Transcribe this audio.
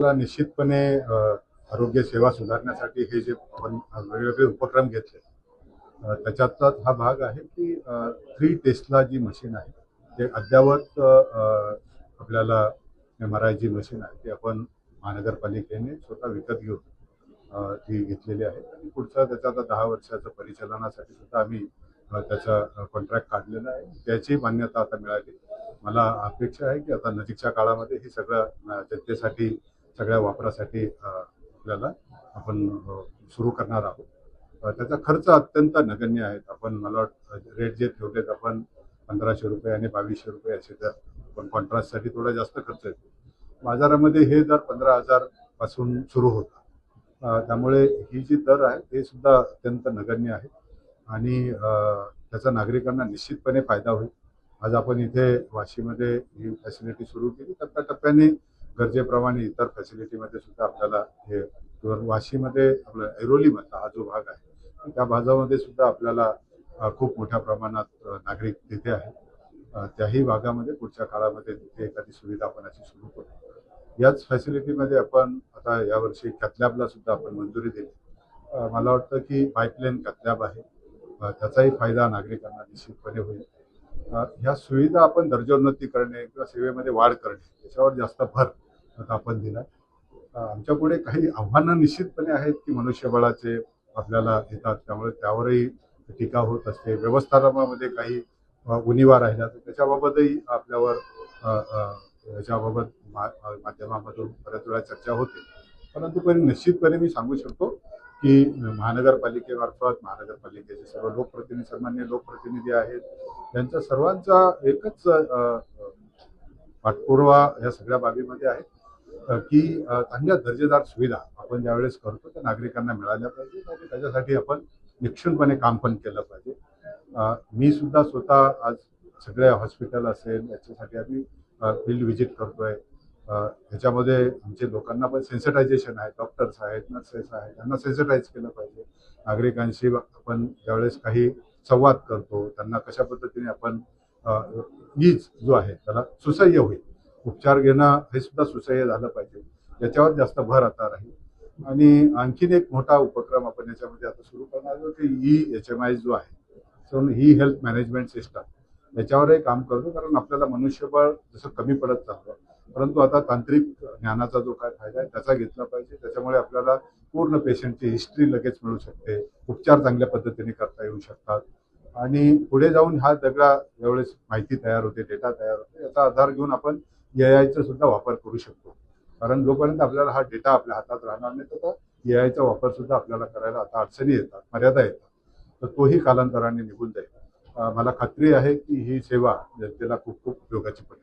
मला निश्चितपणे आरोग्य सेवा सुधारण्यासाठी हे जे आपण वेगवेगळे उपक्रम घेतले त्याच्यातलाच हा भाग आहे की 3 टेस्ला जी मशीन आहे ते अद्ययावत आपल्याला MRI जी मशीन आहे ती आपण महानगरपालिकेने स्वतः विकत घेऊन ती घेतलेली आहे आणि पुढचा त्याचा आता 10 वर्षाचं परिचालनासाठी सुद्धा आम्ही त्याचा कॉन्ट्रॅक्ट काढलेला आहे. त्याची मान्यता आता मिळाली. मला अपेक्षा आहे की आता नजीकच्या काळामध्ये हे सगळं जनतेसाठी सगळ्या वापरासाठी आपल्याला आपण सुरू करणार आहोत. त्याचा खर्च अत्यंत नगण्य आहे. आपण मला वाटतं रेट जे ठेवलेत आपण ₹1500 आणि ₹2200 असे दर पण कॉन्ट्रास्टसाठी थोडा जास्त खर्च येतो. बाजारामध्ये हे दर 15,000 पासून सुरू होतात. त्यामुळे ही जी दर आहे ते सुद्धा अत्यंत नगण्य आहे आणि त्याचा नागरिकांना निश्चितपणे फायदा होईल. आज आपण इथे वाशीमध्ये ही फॅसिलिटी सुरू केली. टप्प्याटप्प्याने गरजेप्रमाणे इतर फॅसिलिटीमध्ये सुद्धा आपल्याला हे वाशीमध्ये आपलं ऐरोलीमधला हा जो भाग आहे त्या भागामध्ये सुद्धा आपल्याला खूप मोठ्या प्रमाणात नागरिक तिथे आहेत. त्याही भागामध्ये पुढच्या काळामध्ये तिथे एखादी सुविधा आपण अशी सुरू करू. याच फॅसिलिटीमध्ये आपण आता यावर्षी कॅथलॅबला सुद्धा आपण मंजुरी दिली. मला वाटतं की पाईपलाईन कॅथलॅब आहे. त्याचाही फायदा नागरिकांना निश्चितपणे होईल. ह्या सुविधा आपण दर्जोन्नती करणे किंवा सेवेमध्ये वाढ करणे याच्यावर जास्त भर आता आपण दिला. आमच्यापुढे काही आव्हानं निश्चितपणे आहेत की मनुष्यबळाचे आपल्याला येतात त्यामुळे त्यावरही टीका होत असते. व्यवस्थापनामध्ये काही उणिवा राहिल्या तर त्याच्याबाबतही आपल्यावर याच्याबाबत माध्यमामधून बऱ्याच वेळा चर्चा होते. परंतु पण निश्चितपणे मी सांगू शकतो की महानगरपालिकेमार्फत महानगरपालिकेचे सर्व लोकप्रतिनिधी सन्मान्य लोकप्रतिनिधी आहेत त्यांच्या सर्वांचा एकच पाठपुरावा या सगळ्या बाबीमध्ये आहे की चांगल्या दर्जेदार सुविधा आपण ज्यावेळेस करतो त्या नागरिकांना मिळाल्या पाहिजे आणि त्याच्यासाठी आपण निक्षुणपणे काम पण केलं पाहिजे. मी सुद्धा स्वतः आज सगळ्या हॉस्पिटल असेल याच्यासाठी आम्ही फील्ड व्हिजिट करतोय. ह्याच्यामध्ये आमचे लोकांना पण सेन्सिटायझेशन आहे. डॉक्टर्स आहेत, नर्सेस आहेत, त्यांना सेन्सिटाईज केलं पाहिजे. नागरिकांशी आपण ज्यावेळेस काही संवाद करतो त्यांना कशा पद्धतीने आपण ईज जो आहे त्याला सुसह्य होईल. उपचार घेणं हे सुद्धा सुसह्य झालं पाहिजे. याच्यावर जास्त भर आता राहील आणि आणखीन एक मोठा उपक्रम आपण याच्यामध्ये आता सुरू करणार आहोत की HMI जो आहे सो ही हेल्थ मॅनेजमेंट सिस्टम याच्यावरही काम करतो. कारण आपल्याला मनुष्यबळ जसं कमी पडत चाललं परंतु आता तांत्रिक ज्ञानाचा जो काय फायदा आहे त्याचा घेतला पाहिजे. त्याच्यामुळे आपल्याला पूर्ण पेशंटची हिस्ट्री लगेच मिळू शकते. उपचार चांगल्या पद्धतीने करता येऊ शकतात आणि पुढे जाऊन हा सगळा ज्यावेळेस माहिती तयार होते डेटा तयार होते याचा आधार घेऊन आपण AIचा सुद्धा वापर करू शकतो. कारण जोपर्यंत आपल्याला हा डेटा आपल्या हातात राहणार नाही तर AIचा वापर सुद्धा आपल्याला करायला आता अडचणी येतात, मर्यादा येतात. तर तोही कालांतराने निघून जाईल. मला खात्री आहे की ही सेवा जनतेला खूप खूप उपयोगाची पडेल.